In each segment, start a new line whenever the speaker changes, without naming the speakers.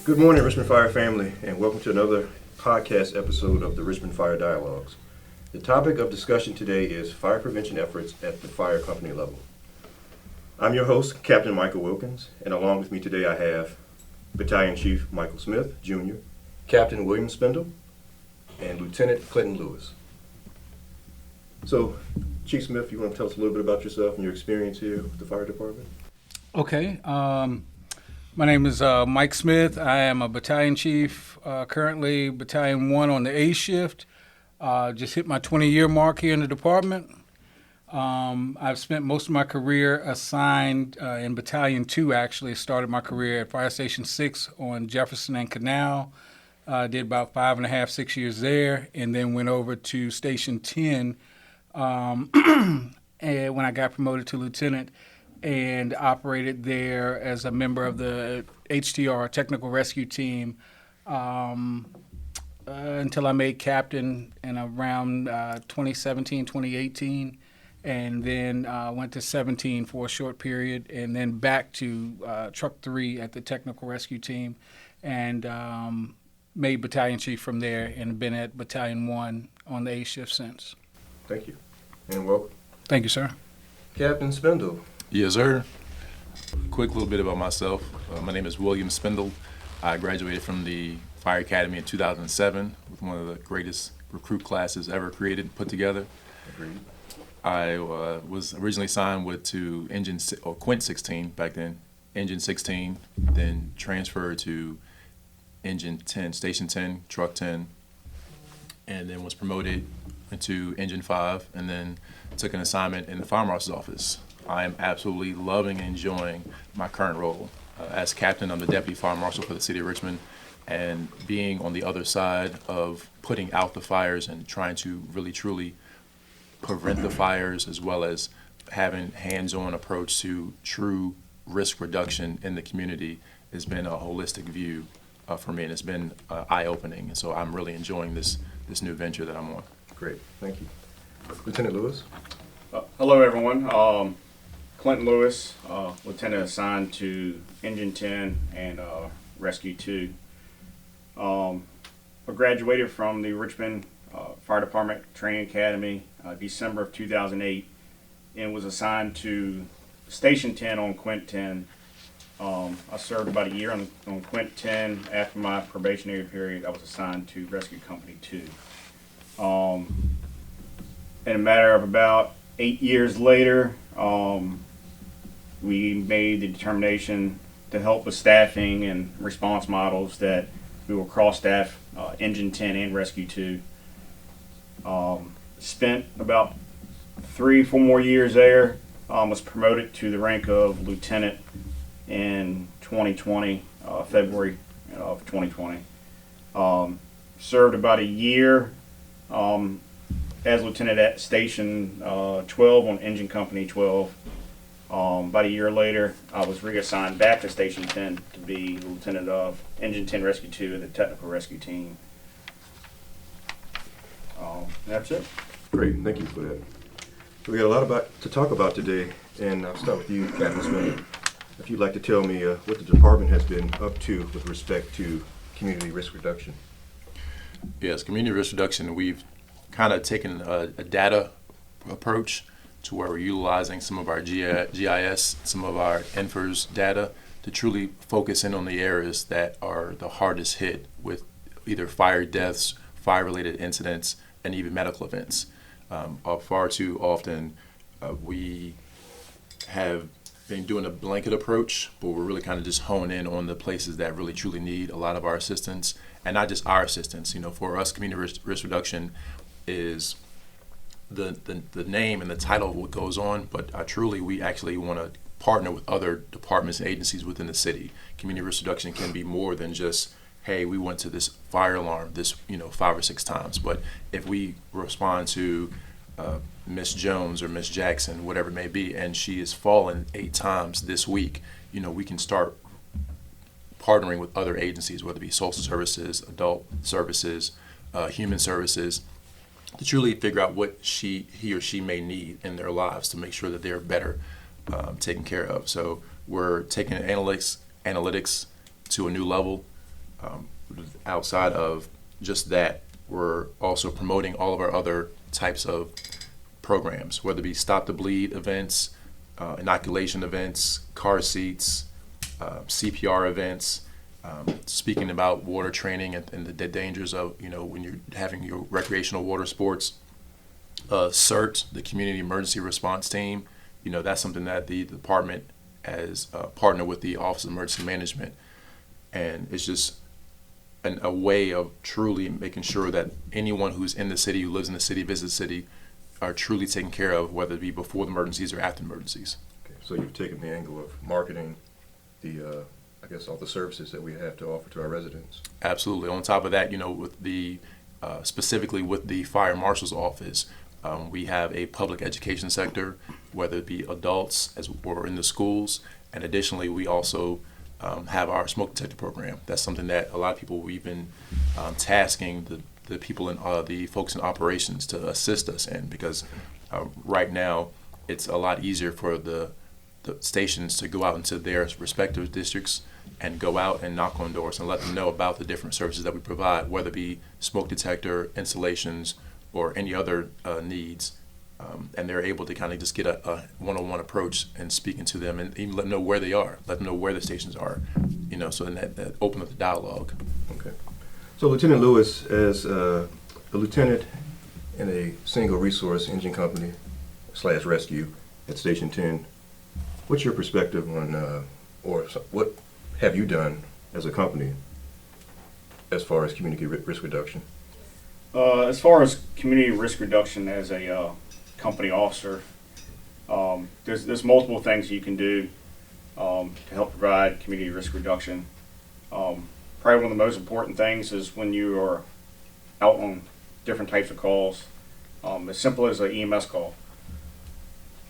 Good morning, Richmond Fire family, and welcome to another podcast episode of the Richmond Fire Dialogues. The topic of discussion today is fire prevention efforts at the fire company level. I'm your host, Captain Michael Wilkins, and along with me today I have Battalion Chief Michael Smith, Jr., Captain William Spindle, and Lieutenant Clinton Lewis. So, Chief Smith, you want to tell us a little bit about yourself and your experience here with the fire department?
Okay. My name is Mike Smith. I am a battalion chief, currently Battalion 1 on the A shift. Just hit my 20-year mark here in the department. I've spent most of my career assigned in Battalion 2, actually. Started my career at Fire Station 6 on Jefferson and Canal. Did about 5.5, 6 years there, and then went over to Station 10 and when I got promoted to lieutenant, and operated there as a member of the HTR, Technical Rescue Team, until I made captain in around 2017, 2018, and then went to 17 for a short period, and then back to Truck 3 at the Technical Rescue Team, and made battalion chief from there, and been at Battalion 1 on the A shift since.
Thank you, and welcome.
Thank you, sir.
Captain Spindle.
Yes, sir. Quick little bit about myself. My name is William Spindle. I graduated from the Fire Academy in 2007 with one of the greatest recruit classes ever created and put together.
Agreed.
I was originally signed to Quint 16 back then, Engine 16, then transferred to Engine 10, Station 10, Truck 10, and then was promoted into Engine 5, and then took an assignment in the Fire Marshal's office. I am absolutely loving and enjoying my current role. As captain, I'm the deputy fire marshal for the city of Richmond, and being on the other side of putting out the fires and trying to really truly prevent the fires, as well as having hands-on approach to true risk reduction in the community, has been a holistic view for me, and it's been eye-opening. And so I'm really enjoying this new venture that I'm on.
Great, thank you. Lieutenant Lewis.
Hello, everyone. Clinton Lewis, lieutenant assigned to Engine 10 and Rescue 2. I graduated from the Richmond Fire Department Training Academy December of 2008, and was assigned to Station 10 on Quint 10. I served about a year on Quint 10. After my probationary period, I was assigned to Rescue Company 2. In a matter of about 8 years later, we made the determination to help with staffing and response models that we will cross-staff Engine 10 and Rescue 2. Spent about 3-4 more years there. Was promoted to the rank of lieutenant in 2020, February of 2020. Served about a year as lieutenant at Station 12 on Engine Company 12. About a year later, I was reassigned back to Station 10 to be lieutenant of Engine 10 Rescue 2 of the Technical Rescue Team. That's it.
Great, thank you for that. We got a lot to talk about today, and I'll start with you, Captain Smith. If you'd like to tell me what the department has been up to with respect to community risk reduction.
Yes, community risk reduction, we've kind of taken a data approach to where we're utilizing some of our GIS, some of our INFRS data to truly focus in on the areas that are the hardest hit with either fire deaths, fire-related incidents, and even medical events. Far too often, we have been doing a blanket approach, but we're really kind of just honing in on the places that really truly need a lot of our assistance, and not just our assistance. You know, for us, community risk reduction is the name and the title of what goes on, but truly we actually want to partner with other departments and agencies within the city. Community risk reduction can be more than just, hey, we went to this fire alarm 5 or 6 times, but if we respond to Miss Jones or Miss Jackson, whatever it may be, and she has fallen 8 times this week, we can start partnering with other agencies, whether it be social services, adult services, human services, to truly figure out what he or she may need in their lives to make sure that they're better taken care of. So we're taking analytics to a new level. Outside of just that, we're also promoting all of our other types of programs, whether it be Stop the Bleed events, inoculation events, car seats, CPR events, speaking about water training and the dangers of, when you're having your recreational water sports. CERT, the Community Emergency Response Team, that's something that the department has partnered with the Office of Emergency Management. And it's just a way of truly making sure that anyone who's in the city, who lives in the city, visits the city, are truly taken care of, whether it be before the emergencies or after emergencies.
Okay. So you've taken the angle of marketing the, I guess, all the services that we have to offer to our residents.
Absolutely. On top of that, with the specifically with the fire marshal's office, we have a public education sector, whether it be adults or in the schools, and additionally, we also have our smoke detector program. That's something that a lot of people, we've been tasking the people in the folks in operations to assist us in, because right now it's a lot easier for the stations to go out into their respective districts and go out and knock on doors and let them know about the different services that we provide, whether it be smoke detector, installations, or any other needs. And they're able to kind of just get a one-on-one approach and speaking to them, and even let them know where they are, let them know where the stations are, so then that open up the dialogue.
Okay. So Lieutenant Lewis, as a lieutenant in a single resource engine company / rescue at Station 10, what's your perspective on, what have you done as a company as far as community risk reduction?
As far as community risk reduction as a company officer, there's multiple things you can do to help provide community risk reduction. Probably one of the most important things is when you are out on different types of calls, as simple as an EMS call.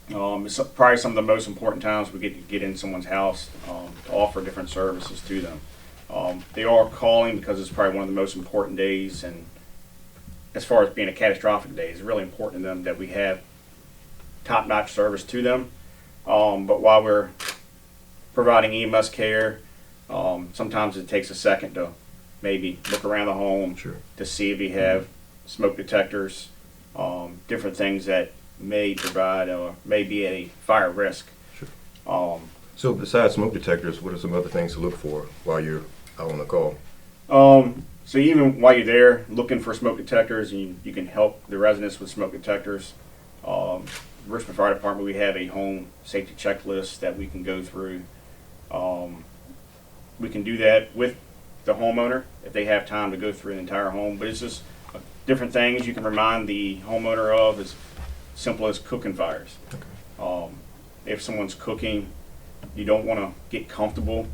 It's probably some of the most important times we get in someone's house to offer different services to them. They are calling because it's probably one of the most important days, and as far as being a catastrophic day, it's really important to them that we have top-notch service to them. But while we're providing EMS care, sometimes it takes a second to maybe look around the home. Sure. To see if we have smoke detectors, different things that may provide or may be a fire risk.
Sure. So besides smoke detectors, what are some other things to look for while you're out on the call?
So even while you're there looking for smoke detectors, and you can help the residents with smoke detectors. Richmond Fire Department, we have a home safety checklist that we can go through. We can do that with the homeowner if they have time to go through the entire home, but it's just different things you can remind the homeowner of, as simple as cooking fires. Okay. If someone's cooking, you don't want to get comfortable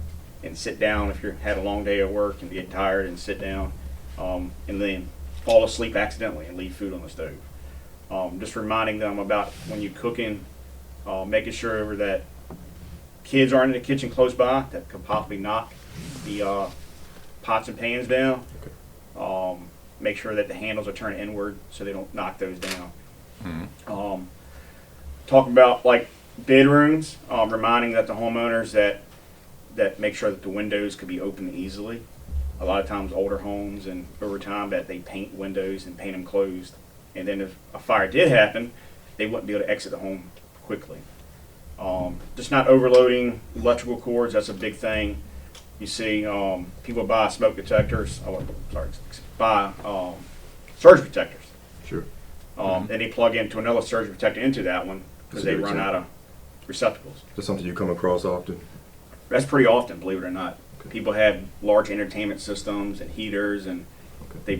and sit down if you had a long day at work and get tired and sit down and then fall asleep accidentally and leave food on the stove. Just reminding them about when you're cooking, making sure that kids aren't in the kitchen close by that could possibly knock the pots and pans down. Okay. Make sure that the handles are turned inward so they don't knock those down. Mm-hmm. Talk about like bedrooms, reminding that the homeowners that make sure that the windows could be opened easily. A lot of times older homes and over time that they paint windows and paint them closed. And then if a fire did happen, they wouldn't be able to exit the home quickly. Just not overloading electrical cords, that's a big thing. You see people buy smoke detectors, buy surge protectors.
Sure.
And they plug into another surge protector into that one because they run out of receptacles.
Is that something you come across often?
That's pretty often, believe it or not.
Okay.
People have large entertainment systems and heaters, and they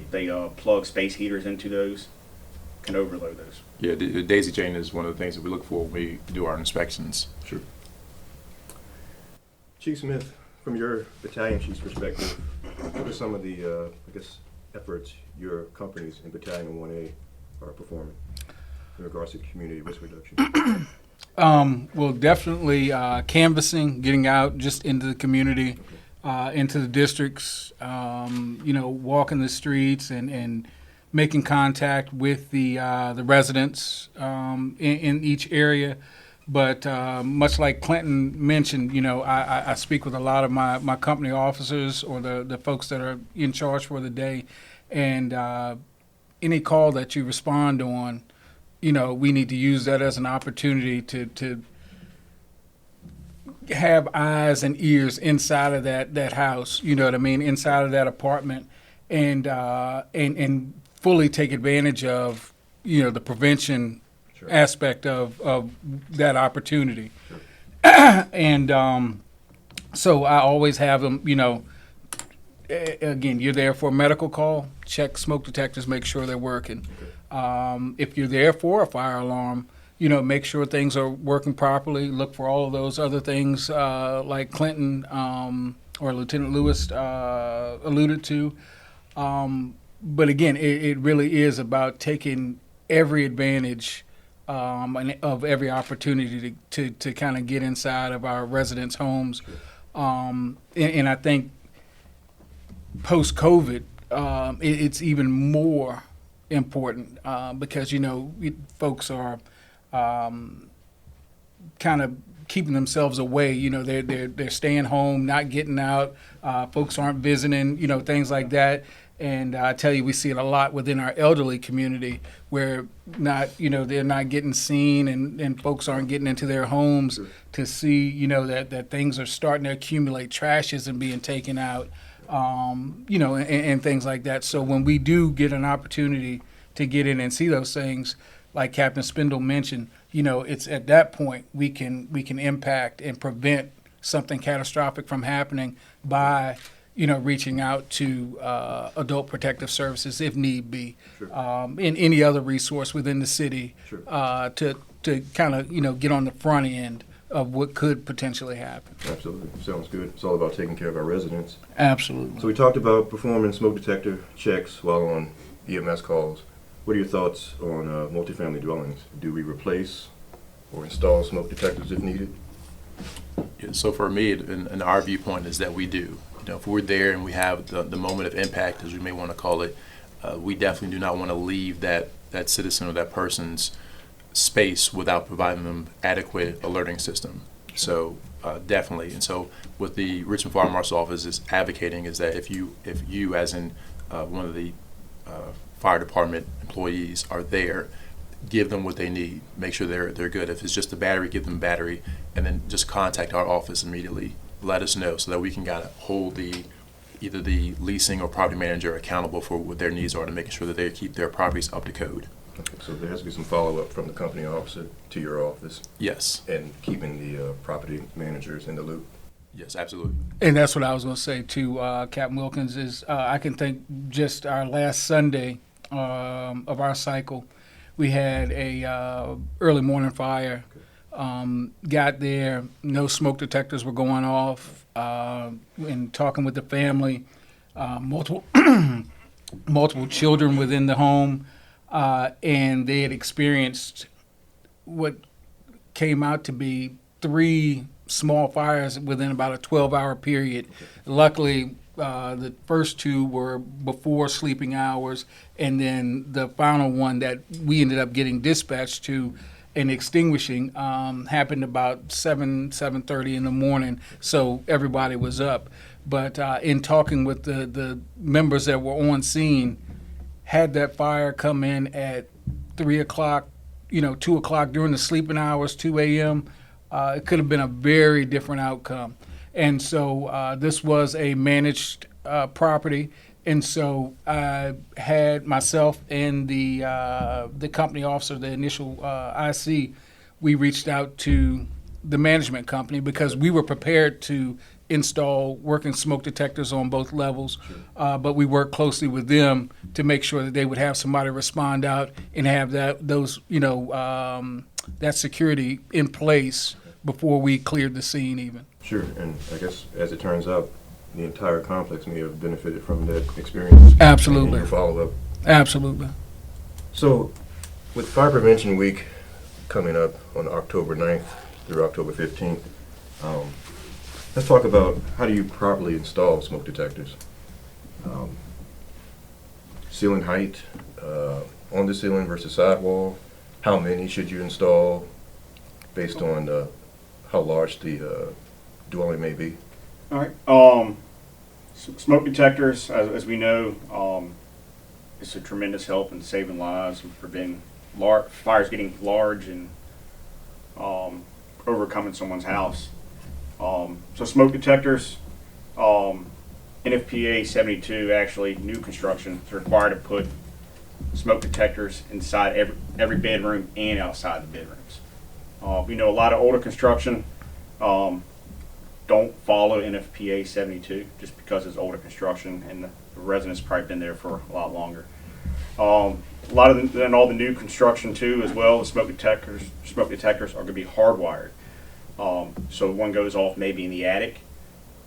plug space heaters into those. Can overload those.
Yeah, the daisy chain is one of the things that we look for when we do our inspections.
Sure. Chief Smith, from your battalion chief's perspective, what are some of the, efforts your companies in Battalion 1A are performing in regards to community risk reduction?
Well, definitely canvassing, getting out just into the community, into the districts, walking the streets and making contact with the residents in each area But much like Clinton mentioned, I speak with a lot of my company officers or the folks that are in charge for the day, and any call that you respond on, we need to use that as an opportunity to have eyes and ears inside of that house, you know what I mean, inside of that apartment, and fully take advantage of, the prevention
Sure.
aspect of that opportunity.
Sure.
And so I always have them, again, you're there for a medical call, check smoke detectors, make sure they're working. If you're there for a fire alarm, make sure things are working properly. Look for all of those other things like Clinton or Lieutenant Lewis alluded to. But again, it really is about taking every advantage and of every opportunity to kind of get inside of our residents' homes. And I think post-COVID, it's even more important because, folks are kind of keeping themselves away. They're staying home, not getting out. Folks aren't visiting, things like that. And I tell you, we see it a lot within our elderly community where they're not getting seen and folks aren't getting into their homes to see, that things are starting to accumulate, trash isn't being taken out, and things like that. So when we do get an opportunity to get in and see those things, like Captain Spindle mentioned, it's at that point we can impact and prevent something catastrophic from happening by reaching out to Adult Protective Services if need be,
Sure.
And any other resource within the city
Sure.
to kind of get on the front end of what could potentially happen.
Absolutely. Sounds good. It's all about taking care of our residents.
Absolutely.
So we talked about performing smoke detector checks while on EMS calls. What are your thoughts on multifamily dwellings? Do we replace or install smoke detectors if needed?
Yeah, so for me, and our viewpoint is that we do. If we're there and we have the moment of impact, as we may want to call it, we definitely do not want to leave that citizen or that person's space without providing them adequate alerting system. So definitely. And so what the Richmond Fire Marshal's Office is advocating is that if you as in one of the fire department employees are there, give them what they need. Make sure they're good. If it's just a battery, give them a battery, and then just contact our office immediately. Let us know so that we can kind of hold either the leasing or property manager accountable for what their needs are to making sure that they keep their properties up to code.
Okay, so there has to be some follow-up from the company officer to your office
Yes.
and keeping the property managers in the loop.
Yes, absolutely.
And that's what I was going to say to Captain Wilkins is I can think just our last Sunday of our cycle, we had a early morning fire. Got there, no smoke detectors were going off. And talking with the family, multiple multiple children within the home, and they had experienced what came out to be 3 small fires within about a 12-hour period. Luckily, the first 2 were before sleeping hours, and then the final one that we ended up getting dispatched to and extinguishing happened about 7:30 in the morning, so everybody was up. But in talking with the members that were on scene, had that fire come in at 3 o'clock, 2 o'clock during the sleeping hours, 2 a.m., it could have been a very different outcome. And so this was a managed property. And so I had myself and the company officer, the initial IC, we reached out to the management company because we were prepared to install working smoke detectors on both levels, but we worked closely with them to make sure that they would have somebody respond out and have that security in place before we cleared the scene even.
Sure, and I guess as it turns out, the entire complex may have benefited from that experience.
Absolutely.
And your follow-up.
Absolutely.
So, with Fire Prevention Week coming up on October 9th through October 15th, let's talk about how do you properly install smoke detectors. Ceiling height, on the ceiling versus sidewall, how many should you install, based on how large the dwelling may be?
All right. Smoke detectors, as we know, it's a tremendous help in saving lives and preventing fires getting large and overcoming someone's house. So smoke detectors, NFPA 72, actually new construction is required to put smoke detectors inside every bedroom and outside the bedrooms. We know a lot of older construction don't follow NFPA 72 just because it's older construction and the residents probably been there for a lot longer. A lot of then all the new construction too as well, the smoke detectors are going to be hardwired. So one goes off maybe in the attic,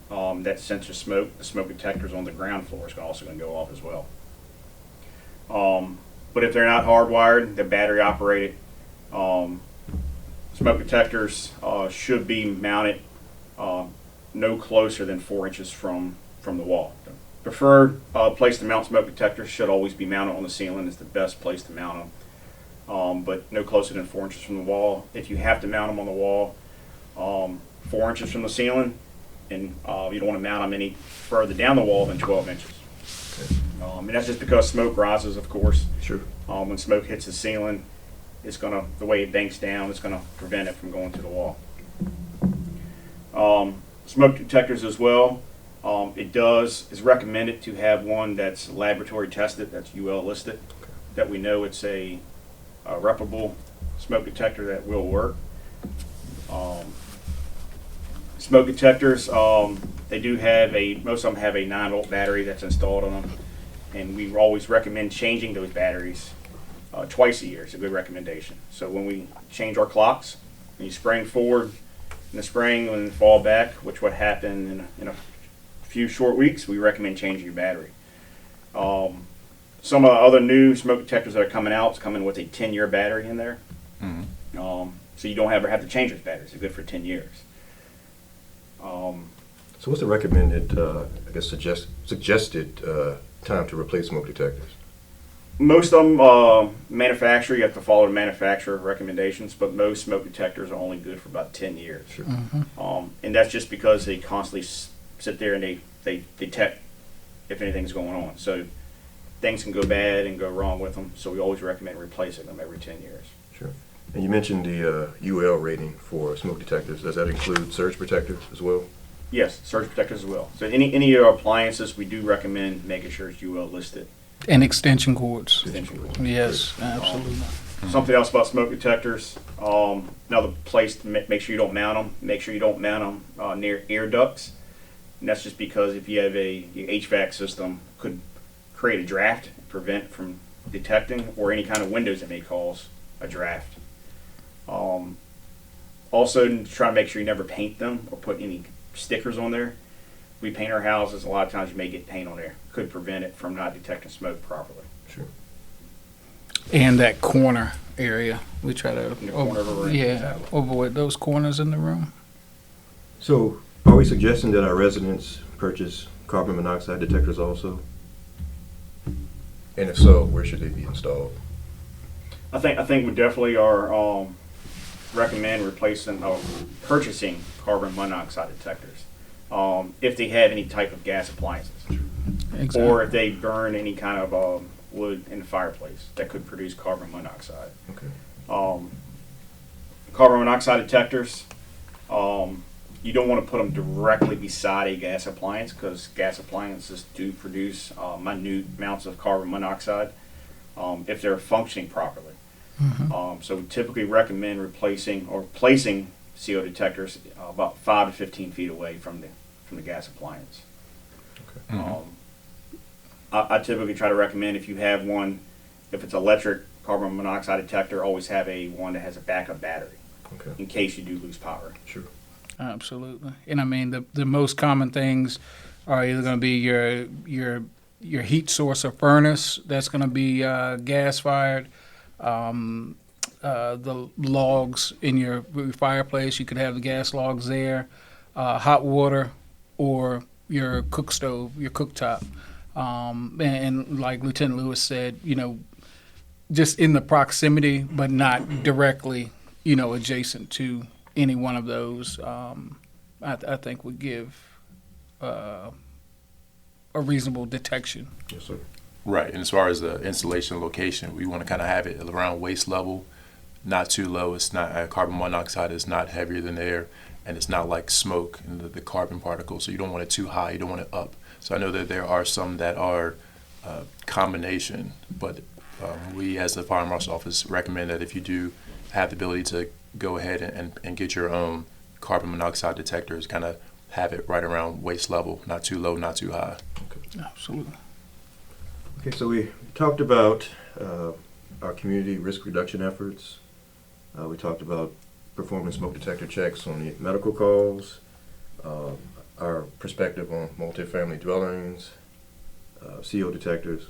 that senses smoke. The smoke detectors on the ground floor is also going to go off as well. But if they're not hardwired, they're battery operated. Smoke detectors should be mounted no closer than 4 inches from the wall. Preferred place to mount smoke detectors should always be mounted on the ceiling. It's the best place to mount them, but no closer than 4 inches from the wall. If you have to mount them on the wall, 4 inches from the ceiling, and you don't want to mount them any further down the wall than 12 inches. And that's just because smoke rises, of course.
Sure.
When smoke hits the ceiling, the way it banks down, it's gonna prevent it from going to the wall. Smoke detectors as well. It's recommended to have one that's laboratory tested, that's UL listed, that we know it's a reputable smoke detector that will work. Smoke detectors, they do have most of them have a 9-volt battery that's installed on them, and we always recommend changing those batteries twice a year. It's a good recommendation. So when we change our clocks, when you spring forward in the spring and fall back, which would happen in a few short weeks, we recommend changing your battery. Some other new smoke detectors that are coming out come in with a 10-year battery in there. So you don't ever have to change those batteries. They're good for 10 years.
So what's the recommended, suggested time to replace smoke detectors?
Most of them manufacturer, you have to follow the manufacturer recommendations, but most smoke detectors are only good for about 10 years.
Sure.
And that's just because they constantly sit there and they detect if anything's going on. So things can go bad and go wrong with them, so we always recommend replacing them every 10 years.
Sure. And you mentioned the UL rating for smoke detectors. Does that include surge protectors as well?
Yes, surge protectors as well. So any of our appliances, we do recommend making sure it's UL listed.
And extension cords.
Extension cords.
Yes, absolutely.
Something else about smoke detectors. Another place to make sure you don't mount them. Make sure you don't mount them near air ducts. And that's just because if you have your HVAC system, could create a draft, prevent from detecting, or any kind of windows that may cause a draft. Also, try to make sure you never paint them or put any stickers on there. We paint our houses, a lot of times you may get paint on there. Could prevent it from not detecting smoke properly.
Sure.
And that corner area, we try to
In the corner of a room, exactly.
avoid those corners in the room.
So are we suggesting that our residents purchase carbon monoxide detectors also? And if so, where should they be installed?
I think we definitely are recommend purchasing carbon monoxide detectors if they have any type of gas appliances,
Exactly.
or if they burn any kind of wood in the fireplace that could produce carbon monoxide.
Okay.
Carbon monoxide detectors, you don't want to put them directly beside a gas appliance because gas appliances do produce minute amounts of carbon monoxide if they're functioning properly. So we typically recommend replacing or placing CO detectors about 5 to 15 feet away from the gas appliance.
Okay.
I typically try to recommend if you have one, if it's electric carbon monoxide detector, always have one that has a backup battery
Okay.
in case you do lose power.
Sure.
Absolutely. And I mean, the most common things are either going to be your heat source or furnace that's going to be gas fired. The logs in your fireplace, you could have the gas logs there. Hot water or your cook stove, your cooktop. And like Lieutenant Lewis said, just in the proximity, but not directly adjacent to any one of those, I think would give a reasonable detection.
Yes, sir.
Right, and as far as the installation location, we want to kind of have it around waist level, not too low. It's not carbon monoxide is not heavier than air, and it's not like smoke and the carbon particles. So you don't want it too high. You don't want it up. So I know that there are some that are combination, but we as the fire marshal office recommend that if you do have the ability to go ahead and get your own carbon monoxide detectors, kind of have it right around waist level, not too low, not too high.
Absolutely.
Okay, so we talked about our community risk reduction efforts. We talked about performing smoke detector checks on the medical calls, our perspective on multifamily dwellings, CO detectors.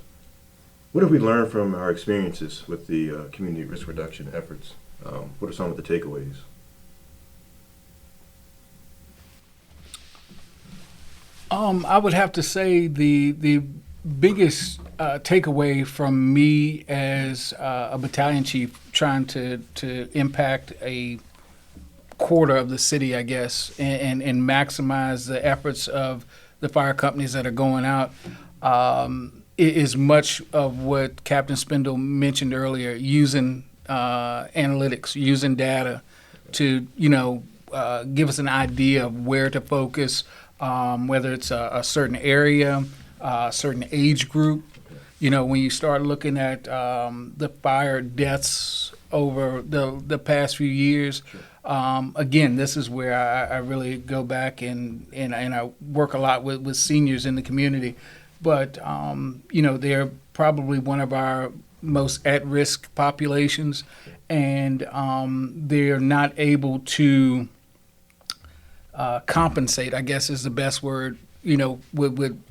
What have we learned from our experiences with the community risk reduction efforts? What are some of the takeaways?
I would have to say the biggest takeaway from me as a battalion chief trying to impact a quarter of the city, I guess, and maximize the efforts of the fire companies that are going out, is much of what Captain Spindle mentioned earlier, using analytics, using data to, give us an idea of where to focus, whether it's a certain area, a certain age group. When you start looking at the fire deaths over the past few years, again, this is where I really go back and I work a lot with seniors in the community. But, they're probably one of our most at-risk populations, and they're not able to compensate, I guess is the best word, with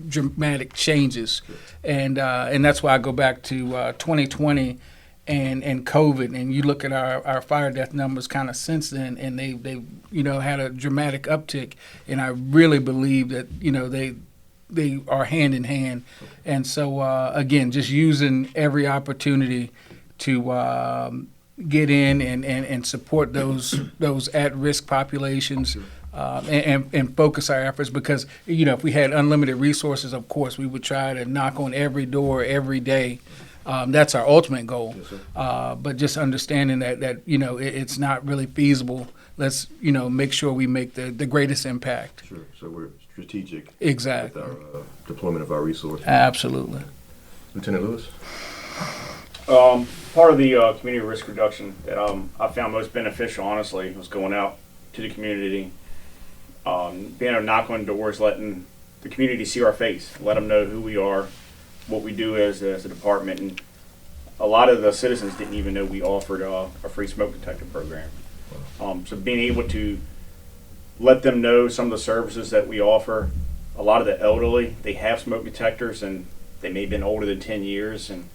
dramatic changes. And that's why I go back to 2020 and COVID, and you look at our fire death numbers kind of since then, and they had a dramatic uptick, and I really believe that they are hand in hand. And so again, just using every opportunity to get in and support those at-risk populations, and focus our efforts, because if we had unlimited resources, of course we would try to knock on every door every day. That's our ultimate goal.
Yes, sir.
But just understanding that it's not really feasible. Let's make sure we make the greatest impact.
Sure. So we're strategic
Exactly.
with our deployment of our resources.
Absolutely.
Lieutenant Lewis?
Part of the community risk reduction that I found most beneficial, honestly, was going out to the community, being able to knock on doors, letting the community see our face, let them know who we are, what we do as a department. And a lot of the citizens didn't even know we offered a free smoke detector program. So being able to let them know some of the services that we offer. A lot of the elderly, they have smoke detectors, and they may have been older than 10 years, and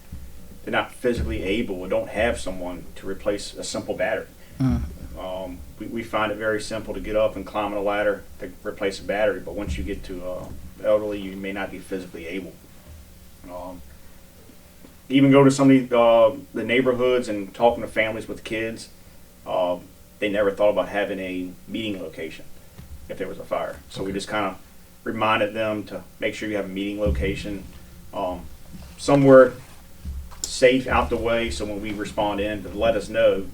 they're not physically able or don't have someone to replace a simple battery. We find it very simple to get up and climb on a ladder to replace a battery, but once you get to elderly, you may not be physically able. Even go to some of the neighborhoods and talking to families with kids, they never thought about having a meeting location if there was a fire. So we just kind of reminded them to make sure you have a meeting location somewhere safe out the way, so when we respond in, to let us know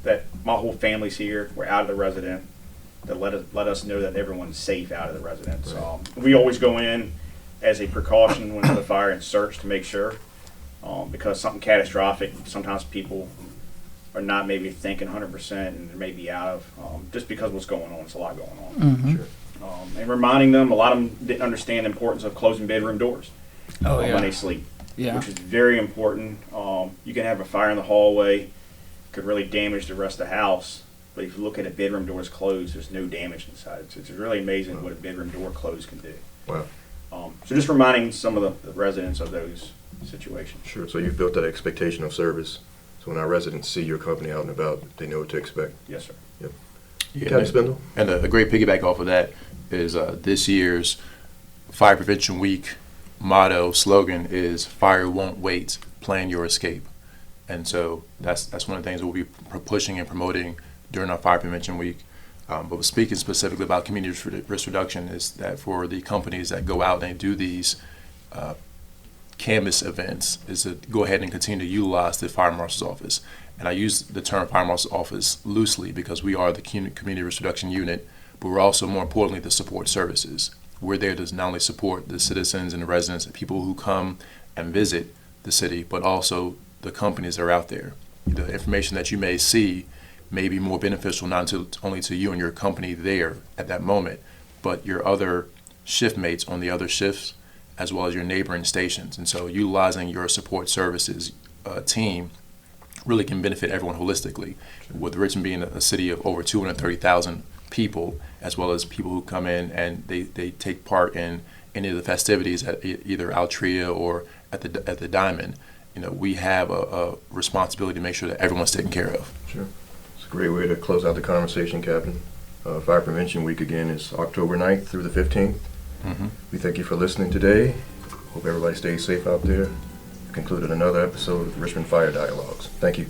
that my whole family's here, we're out of the resident, to let us know that everyone's safe out of the residence. We always go in as a precaution when there's a fire and search to make sure, because something catastrophic, sometimes people are not maybe thinking 100% and they may be out of, just because what's going on, it's a lot going on.
Sure.
And reminding them, a lot of them didn't understand the importance of closing bedroom doors when they sleep, which is very important. You can have a fire in the hallway, could really damage the rest of the house, but if you look at a bedroom doors closed, there's no damage inside. So it's really amazing what a bedroom door closed can do.
Wow.
So just reminding some of the residents of those situations.
Sure. So you've built that expectation of service. So when our residents see your company out and about, they know what to expect.
Yes, sir.
Yep.
Yeah,
Captain Spindle?
And a great piggyback off of that is this year's Fire Prevention Week motto, slogan is "Fire won't wait, plan your escape." And so that's one of the things we'll be pushing and promoting during our Fire Prevention Week. But speaking specifically about community risk reduction is that for the companies that go out and do these canvas events is to go ahead and continue to utilize the Fire Marshal's Office. And I use the term Fire Marshal's Office loosely because we are the community risk reduction unit, but we're also, more importantly, the support services. We're there to not only support the citizens and the residents and people who come and visit the city, but also the companies that are out there. The information that you may see may be more beneficial not only to you and your company there at that moment, but your other shift mates on the other shifts, as well as your neighboring stations. And so utilizing your support services team really can benefit everyone holistically, with Richmond being a city of over 230,000 people, as well as people who come in and they take part in any of the festivities at either Altria or at the Diamond. We have a responsibility to make sure that everyone's taken care of.
Sure. It's a great way to close out the conversation, Captain. Fire Prevention Week again is October 9th through the 15th.
Mm-hmm.
We thank you for listening today. Hope everybody stays safe out there. We've concluded another episode of the Richmond Fire Dialogues. Thank you.